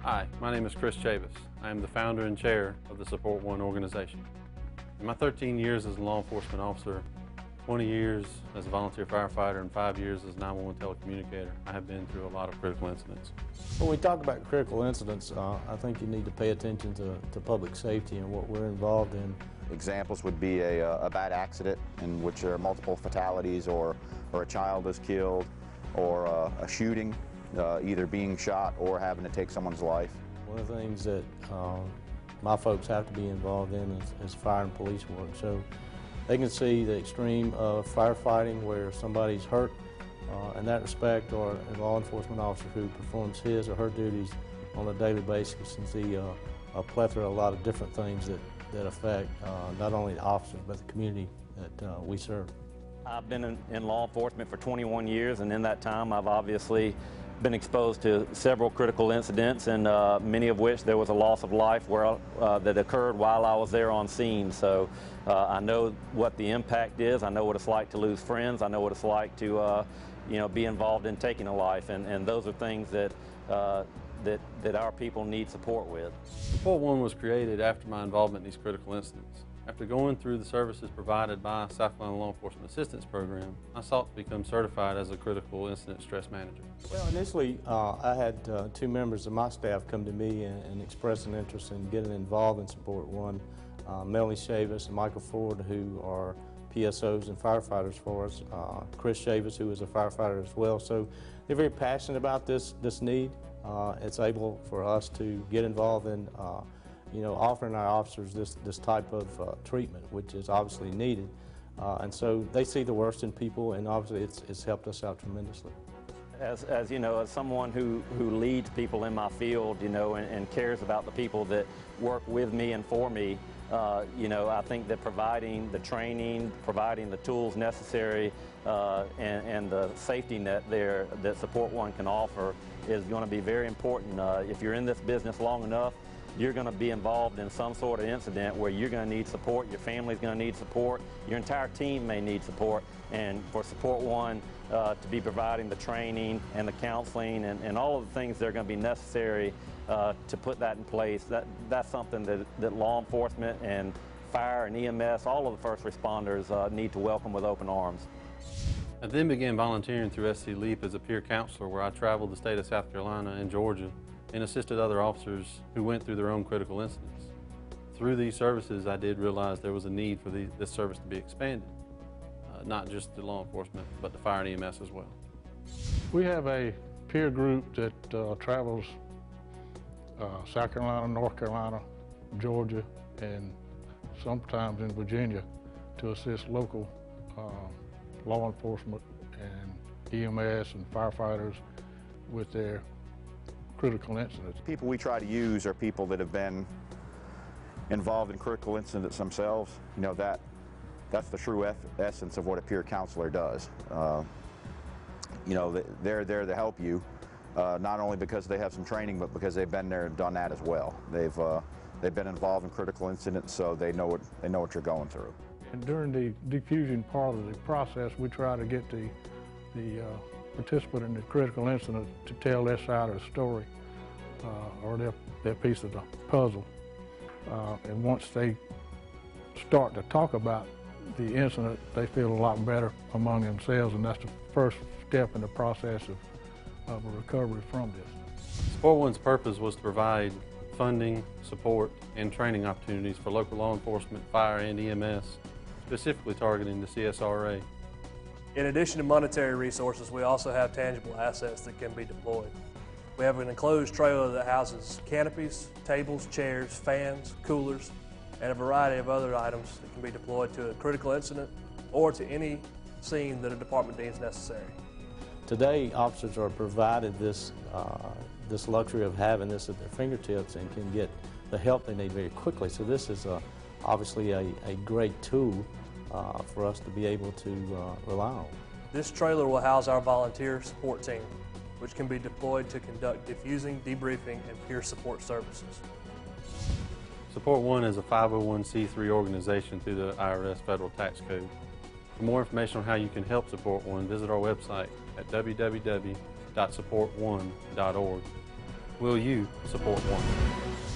Hi, my name is Chris Chavis. I am the founder and chair of the Support One organization. In my 13 years as a law enforcement officer, 20 years as a volunteer firefighter, and 5 years as a 911 telecommunicator, I have been through a lot of critical incidents. When we talk about critical incidents, I think you need to pay attention to public safety and what we're involved in. Examples would be a bad accident in which there are multiple fatalities, or a child is killed, or a shooting, either being shot or having to take someone's life. One of the things that my folks have to be involved in is fire and police work. So they can see the extreme of firefighting where somebody's hurt in that respect, or a law enforcement officer who performs his or her duties on a daily basis, and see a plethora, a lot of different things that affect not only the officers but the community that we serve. I've been in law enforcement for 21 years, and in that time I've obviously been exposed to several critical incidents, and many of which there was a loss of life that occurred while I was there on scene. So I know what the impact is. I know what it's like to lose friends. I know what it's like to be involved in taking a life, and those are things that our people need support with. Support One was created after my involvement in these critical incidents. After going through the services provided by South Carolina Law Enforcement Assistance Program, I sought to become certified as a critical incident stress manager. Well, initially I had two members of my staff come to me and express an interest in getting involved in Support One. Melanie Chavis and Michael Ford, who are PSOs and firefighters for us, Chris Chavis, who is a firefighter as well. So they're very passionate about this need. It's able for us to get involved in offering our officers this type of treatment, which is obviously needed. And so they see the worst in people, and obviously it's helped us out tremendously. As you know, as someone who leads people in my field, and cares about the people that work with me and for me, I think that providing the training, providing the tools necessary, and the safety net there that Support One can offer is going to be very important. If you're in this business long enough, you're going to be involved in some sort of incident where you're going to need support, your family's going to need support, your entire team may need support, and for Support One to be providing the training and the counseling and all of the things that are going to be necessary to put that in place, that's something that law enforcement and fire and EMS, all of the first responders need to welcome with open arms. I then began volunteering through SC LEAP as a peer counselor, where I traveled the state of South Carolina and Georgia and assisted other officers who went through their own critical incidents. Through these services, I did realize there was a need for this service to be expanded, not just to law enforcement, but to fire and EMS as well. We have a peer group that travels South Carolina, North Carolina, Georgia, and sometimes in Virginia to assist local law enforcement and EMS and firefighters with their critical incidents. People we try to use are people that have been involved in critical incidents themselves. That's the true essence of what a peer counselor does. They're there to help you, not only because they have some training, but because they've been there and done that as well. They've been involved in critical incidents, so they know what you're going through. And during the diffusion part of the process, we try to get the participant in the critical incident to tell their side of the story, or their piece of the puzzle. And once they start to talk about the incident, they feel a lot better among themselves, and that's the first step in the process of a recovery from this. Support One's purpose was to provide funding, support, and training opportunities for local law enforcement, fire, and EMS, specifically targeting the CSRA. In addition to monetary resources, we also have tangible assets that can be deployed. We have an enclosed trailer that houses canopies, tables, chairs, fans, coolers, and a variety of other items that can be deployed to a critical incident or to any scene that a department deems necessary. Today, officers are provided this luxury of having this at their fingertips and can get the help they need very quickly. So this is obviously a great tool for us to be able to rely on. This trailer will house our volunteer support team, which can be deployed to conduct diffusing, debriefing, and peer support services. Support One is a 501c3 organization through the IRS Federal Tax Code. For more information on how you can help Support One, visit our website at www.supportone.org. Will you support one?